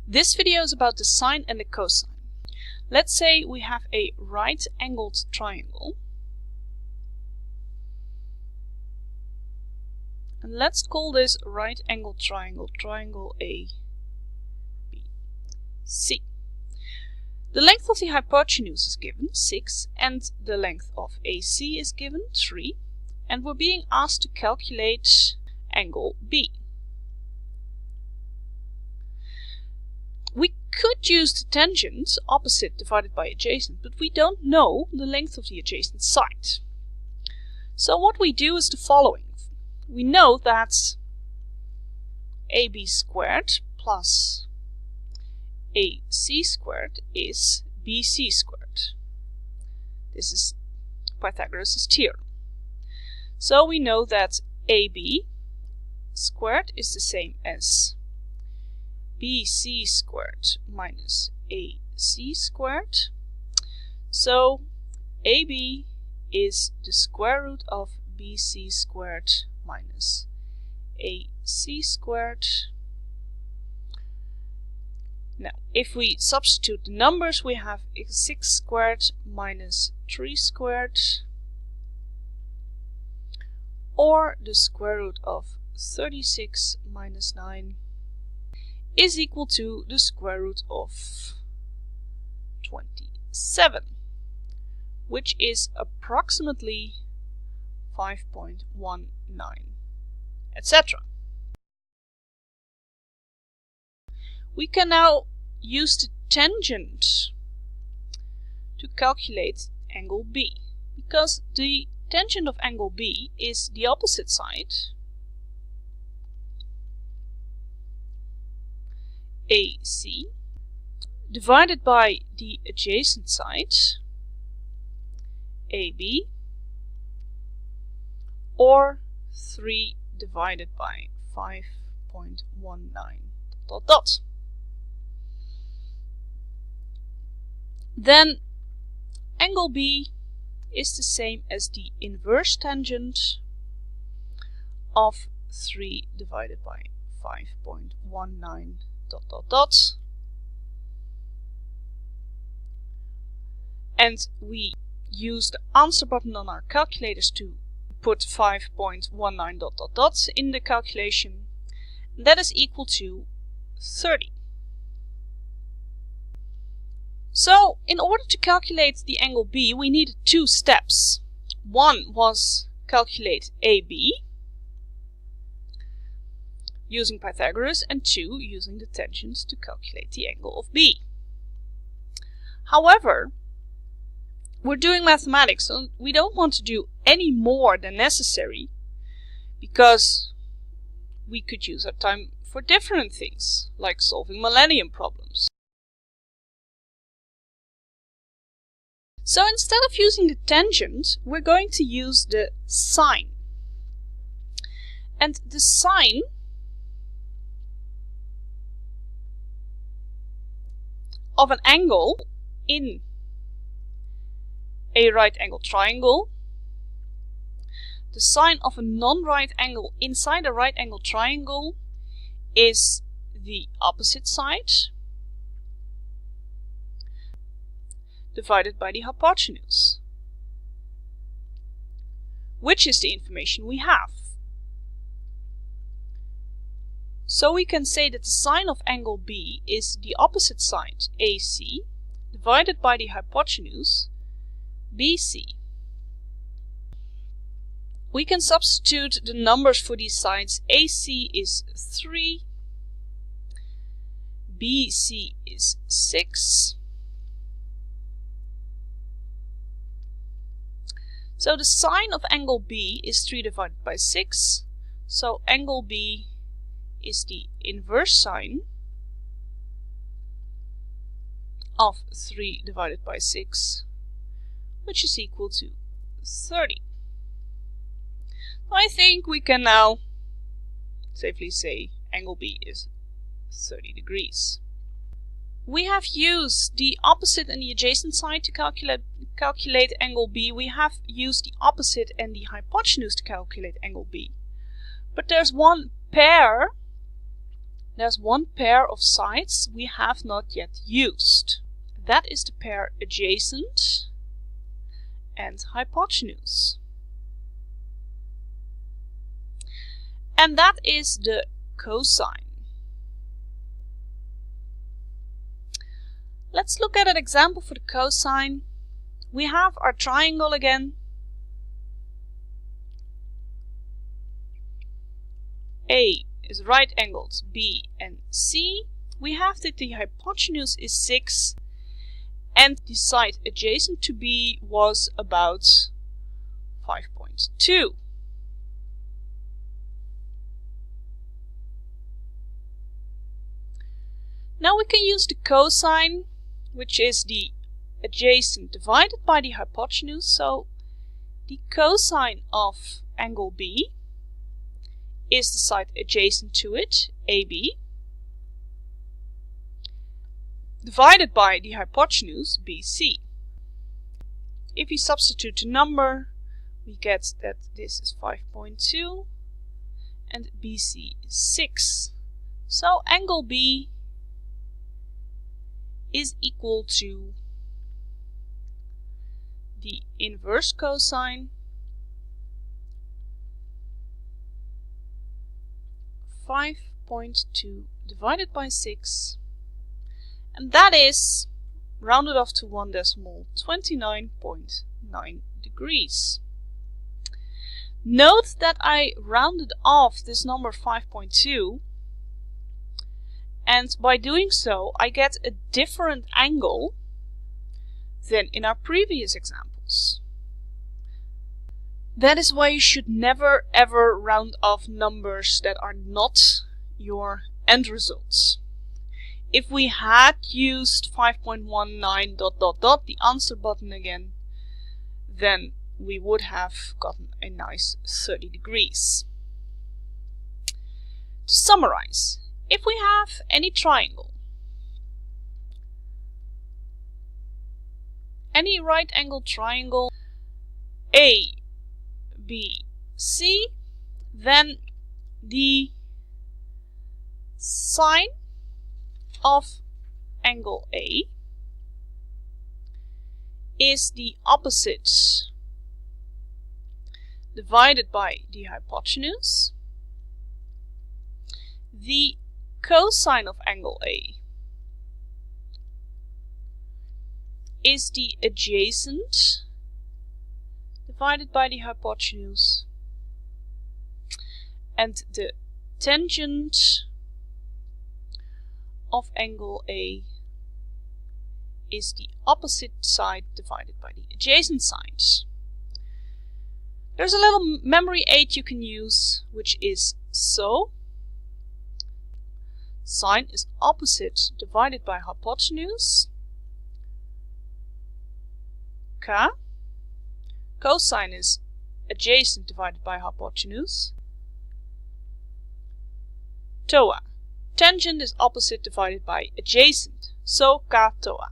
This video is about the sine and the cosine. Let's say we have a right-angled triangle. And let's call this right-angled triangle, triangle A, B, C. The length of the hypotenuse is given, 6, and the length of AC is given, 3. And we're being asked to calculate angle B. We could use the tangent, opposite divided by adjacent, but we don't know the length of the adjacent side. So what we do is the following. We know that AB squared plus AC squared is BC squared. This is Pythagoras' theorem. So we know that AB squared is the same as BC squared minus AC squared. So AB is the square root of BC squared minus AC squared. Now, if we substitute the numbers, we have 6 squared minus 3 squared, or the square root of 36 minus 9 is equal to the square root of 27, which is approximately 5.19, etc. We can now use the tangent to calculate angle B, because the tangent of angle B is the opposite side, AC, divided by the adjacent side, AB, or 3 divided by 5.19, dot, dot. Then angle B is the same as the inverse tangent of 3 divided by 5.19, dot, dot, dot. And we use the answer button on our calculators to put 5.19, dot, dot, dot in the calculation. That is equal to 30. So, in order to calculate the angle B, we needed 2 steps. One was calculate AB using Pythagoras, and 2 using the tangent to calculate the angle of B. However, we're doing mathematics, so we don't want to do any more than necessary, because we could use our time for different things, like solving millennium problems. So instead of using the tangent, we're going to use the sine. And the sine of an angle in a right angle triangle, the sine of a non-right angle inside a right angle triangle is the opposite side divided by the hypotenuse, which is the information we have. So we can say that the sine of angle B is the opposite side, AC, divided by the hypotenuse, BC. We can substitute the numbers for these sides. AC is 3, BC is 6. So the sine of angle B is 3 divided by 6. So angle B is the inverse sine of 3 divided by 6, which is equal to 30. I think we can now safely say angle B is 30 degrees. We have used the opposite and the adjacent side to calculate angle B. We have used the opposite and the hypotenuse to calculate angle B. But there's one pair there's one pair of sides we have not yet used. That is the pair adjacent and hypotenuse. And that is the cosine. Let's look at an example for the cosine. We have our triangle again. A is right angled B and C. We have that the hypotenuse is 6 and the side adjacent to B was about 5.2. Now we can use the cosine, which is the adjacent divided by the hypotenuse. So the cosine of angle B is the side adjacent to it, AB, divided by the hypotenuse, BC. If we substitute the number, we get that this is 5.2 and BC is 6. So angle B is equal to the inverse cosine 5.2 divided by 6, and that is rounded off to one decimal 29.9 degrees. Note that I rounded off this number 5.2, and by doing so I get a different angle than in our previous examples. That is why you should never ever round off numbers that are not your end results. If we had used 5.19 ... the answer button again, then we would have gotten a nice 30 degrees. To summarize, if we have any triangle, any right angled triangle, A, B, C, then the sine of angle A is the opposite divided by the hypotenuse. The cosine of angle A is the adjacent divided by the hypotenuse, and the tangent of angle A is the opposite side divided by the adjacent side. There's a little memory aid you can use, which is so. Sine is opposite divided by hypotenuse. K. Cosine is adjacent divided by hypotenuse. TOA. Tangent is opposite divided by adjacent. So K TOA.